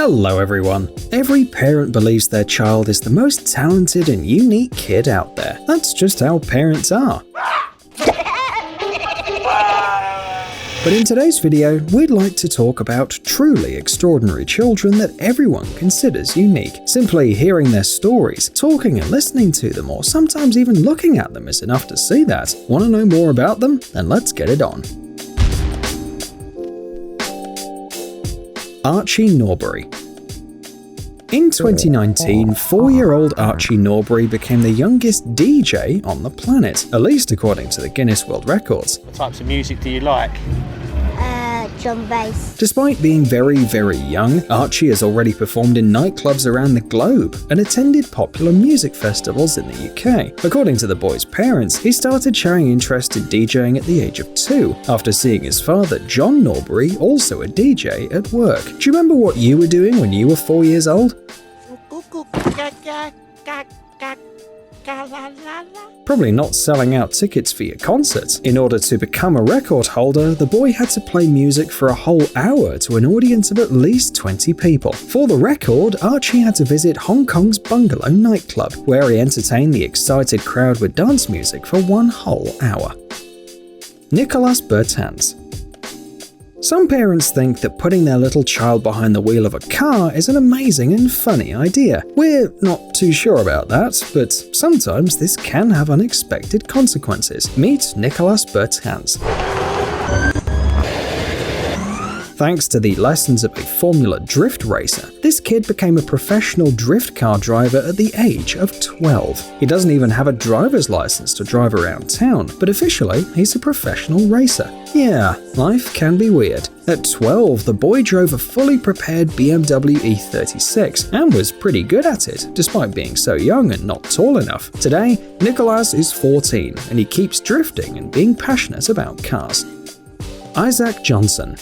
Hello everyone. Every parent believes their child is the most talented and unique kid out there. That's just how parents are. But in today's video, we'd like to talk about truly extraordinary children that everyone considers unique. Simply hearing their stories, talking and listening to them, or sometimes even looking at them is enough to see that. Want to know more about them? Then let's get it on. Archie Norbury. In 2019, 4-year-old Archie Norbury became the youngest DJ on the planet, at least according to the Guinness World Records. What types of music do you like? Drum bass. Despite being very, very young, Archie has already performed in nightclubs around the globe and attended popular music festivals in the UK. According to the boy's parents, he started showing interest in DJing at the age of 2, after seeing his father, John Norbury, also a DJ at work. Do you remember what you were doing when you were 4 years old? Probably not selling out tickets for your concerts. In order to become a record holder, the boy had to play music for a whole hour to an audience of at least 20 people. For the record, Archie had to visit Hong Kong's Bungalow nightclub, where he entertained the excited crowd with dance music for 1 whole hour. Bertrand. Some parents think that putting their little child behind the wheel of a car is an amazing and funny idea. We're not too sure about that, but sometimes this can have unexpected consequences. Meet Bertrand. Thanks to the lessons of a Formula Drift racer, this kid became a professional drift car driver at the age of 12. He doesn't even have a driver's license to drive around town, but officially, he's a professional racer. Yeah, life can be weird. At 12, the boy drove a fully prepared BMW E36 and was pretty good at it, despite being so young and not tall enough. Today, Nicholas is 14, and he keeps drifting and being passionate about cars. Isaac Johnson.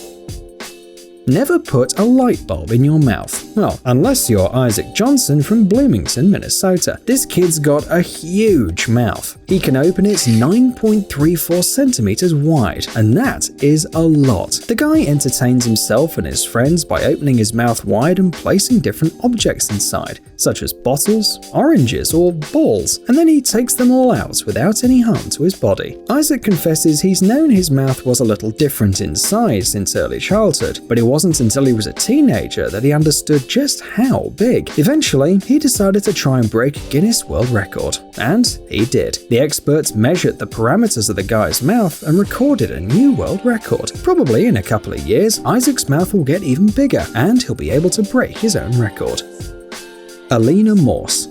Never put a light bulb in your mouth. Well, unless you're Isaac Johnson from Bloomington, Minnesota. This kid's got a huge mouth. He can open it 9.34 centimeters wide, and that is a lot. The guy entertains himself and his friends by opening his mouth wide and placing different objects inside, such as bottles, oranges, or balls, and then he takes them all out without any harm to his body. Isaac confesses he's known his mouth was a little different in size since early childhood, but it wasn't until he was a teenager that he understood just how big. Eventually, he decided to try and break Guinness World Record. And he did. The experts measured the parameters of the guy's mouth and recorded a new world record. Probably in a couple of years, Isaac's mouth will get even bigger and he'll be able to break his own record. Alina Morse.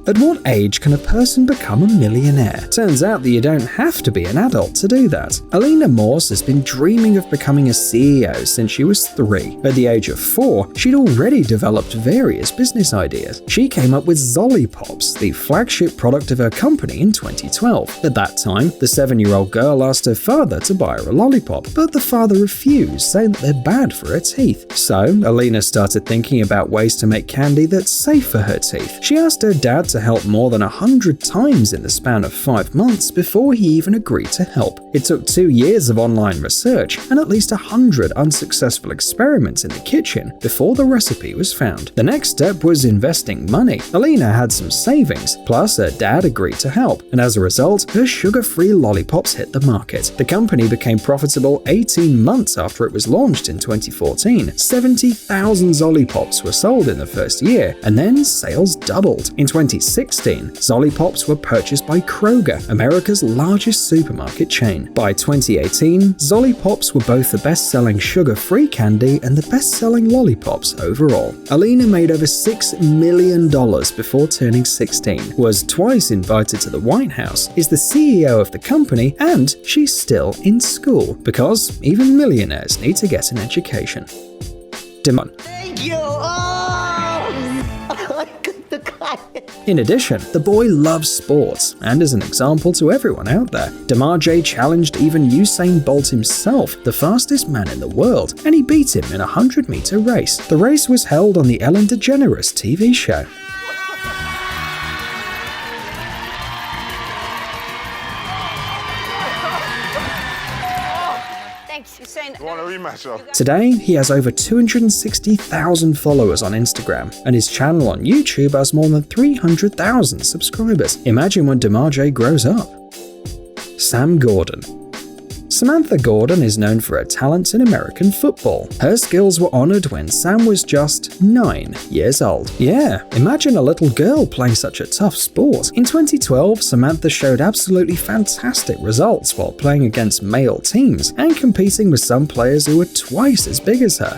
At what age can a person become a millionaire? Turns out that you don't have to be an adult to do that. Alina Morse has been dreaming of becoming a CEO since she was 3. At the age of 4, she'd already developed various business ideas. She came up with Zollipops, the flagship product of her company, in 2012. At that time, the 7-year-old girl asked her father to buy her a lollipop, but the father refused, saying that they're bad for her teeth. So, Alina started thinking about ways to make candy that's safe for her teeth. She asked her dad to help more than 100 times in the span of 5 months before he even agreed to help. It took 2 years of online research and at least 100 unsuccessful experiments in the kitchen before the recipe was found. The next step was investing money. Alina had some savings, plus her dad agreed to help, and as a result, her sugar-free lollipops hit the market. The company became profitable 18 months after it was launched in 2014. 70,000 Zollipops were sold in the first year, and then sales doubled. In 2016, Zollipops were purchased by Kroger, America's largest supermarket chain. By 2018, Zollipops were both the best-selling sugar-free candy and the best-selling lollipops overall. Alina made over $6 million before turning 16, was twice invited to the White House, is the CEO of the company, and she's still in school, because even millionaires need to get an education. Thank you! In addition, the boy loves sports, and is an example to everyone out there. Demarjay challenged even Usain Bolt himself, the fastest man in the world, and he beat him in a 100-meter race. The race was held on the Ellen DeGeneres TV show. Thanks, Hussein. Today, he has over 260,000 followers on Instagram, and his channel on YouTube has more than 300,000 subscribers. Imagine when Demarjay grows up. Sam Gordon. Samantha Gordon is known for her talents in American football. Her skills were honored when Sam was just 9 years old. Yeah, imagine a little girl playing such a tough sport. In 2012, Samantha showed absolutely fantastic results while playing against male teams and competing with some players who were twice as big as her.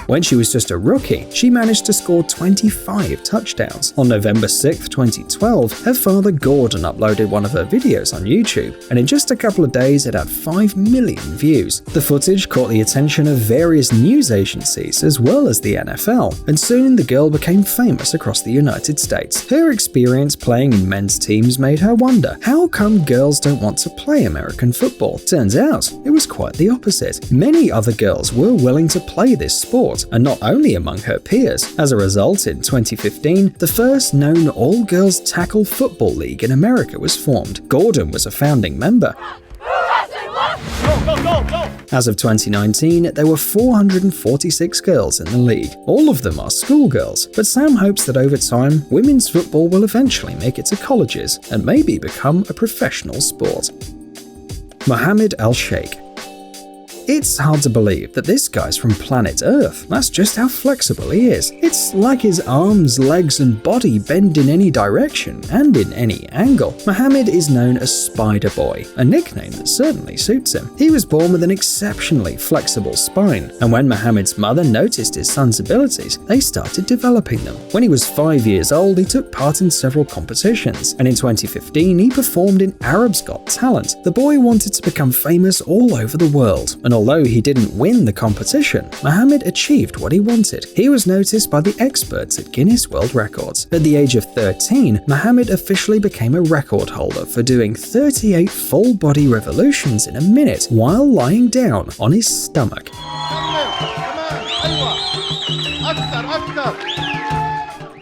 When she was just a rookie, she managed to score 25 touchdowns. On November 6, 2012, her father Gordon uploaded one of her videos on YouTube, and in just a couple of days it had 5 million views. The footage caught the attention of various news agencies as well as the NFL, and soon the girl became famous across the United States. Her experience playing in men's teams made her wonder, how come girls don't want to play American football? Turns out, it was quite the opposite. Many other girls were willing to play this sport, and not only among her peers. As a result, in 2015, the first known all-girls tackle football league in America was formed. Gordon was a founding member. As of 2019, there were 446 girls in the league. All of them are schoolgirls, but Sam hopes that over time, women's football will eventually make it to colleges and maybe become a professional sport. Mohammed AlShaikh. It's hard to believe that this guy's from planet Earth. That's just how flexible he is. It's like his arms, legs, and body bend in any direction and in any angle. Mohammed is known as Spider Boy, a nickname that certainly suits him. He was born with an exceptionally flexible spine, and when Mohammed's mother noticed his son's abilities, they started developing them. When he was 5 years old, he took part in several competitions, and in 2015, he performed in Arab's Got Talent. The boy wanted to become famous all over the world, and although he didn't win the competition, Mohammed achieved what he wanted. He was noticed by the experts at Guinness World Records. At the age of 13, Mohammed officially became a record holder for doing 38 full-body revolutions in a minute while lying down on his stomach.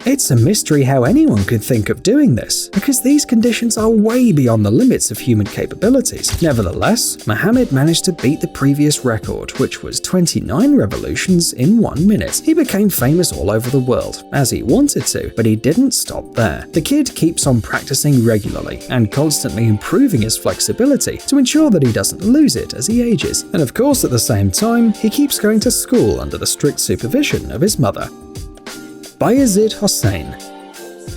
It's a mystery how anyone could think of doing this, because these conditions are way beyond the limits of human capabilities. Nevertheless, Mohammed managed to beat the previous record, which was 29 revolutions in 1 minute. He became famous all over the world, as he wanted to, but he didn't stop there. The kid keeps on practicing regularly and constantly improving his flexibility to ensure that he doesn't lose it as he ages. And of course, at the same time, he keeps going to school under the strict supervision of his mother. Byazid Hussein.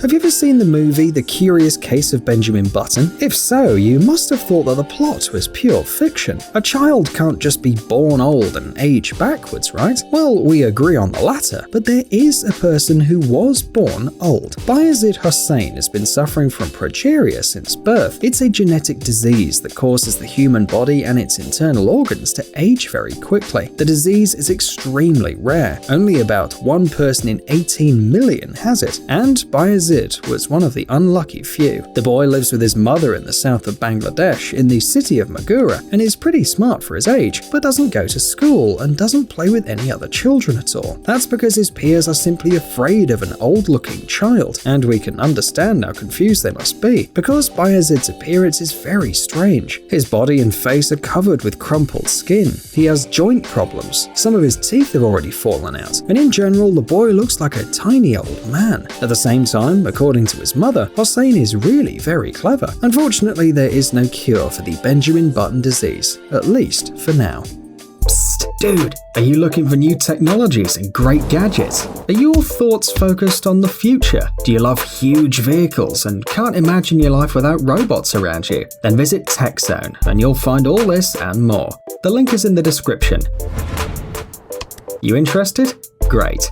Have you ever seen the movie The Curious Case of Benjamin Button? If so, you must have thought that the plot was pure fiction. A child can't just be born old and age backwards, right? Well, we agree on the latter, but there is a person who was born old. Byazid Hussein has been suffering from progeria since birth. It's a genetic disease that causes the human body and its internal organs to age very quickly. The disease is extremely rare. Only about 1 person in 18 million has it, and Byazid was one of the unlucky few. The boy lives with his mother in the south of Bangladesh in the city of Magura and is pretty smart for his age, but doesn't go to school and doesn't play with any other children at all. That's because his peers are simply afraid of an old-looking child, and we can understand how confused they must be, because Bayazid's appearance is very strange. His body and face are covered with crumpled skin. He has joint problems, some of his teeth have already fallen out, and in general the boy looks like a tiny old man. At the same time, according to his mother, Hussein is really very clever. Unfortunately, there is no cure for the Benjamin Button disease, at least for now. Psst, dude, are you looking for new technologies and great gadgets? Are your thoughts focused on the future? Do you love huge vehicles and can't imagine your life without robots around you? Then visit TechZone and you'll find all this and more. The link is in the description. You interested? Great.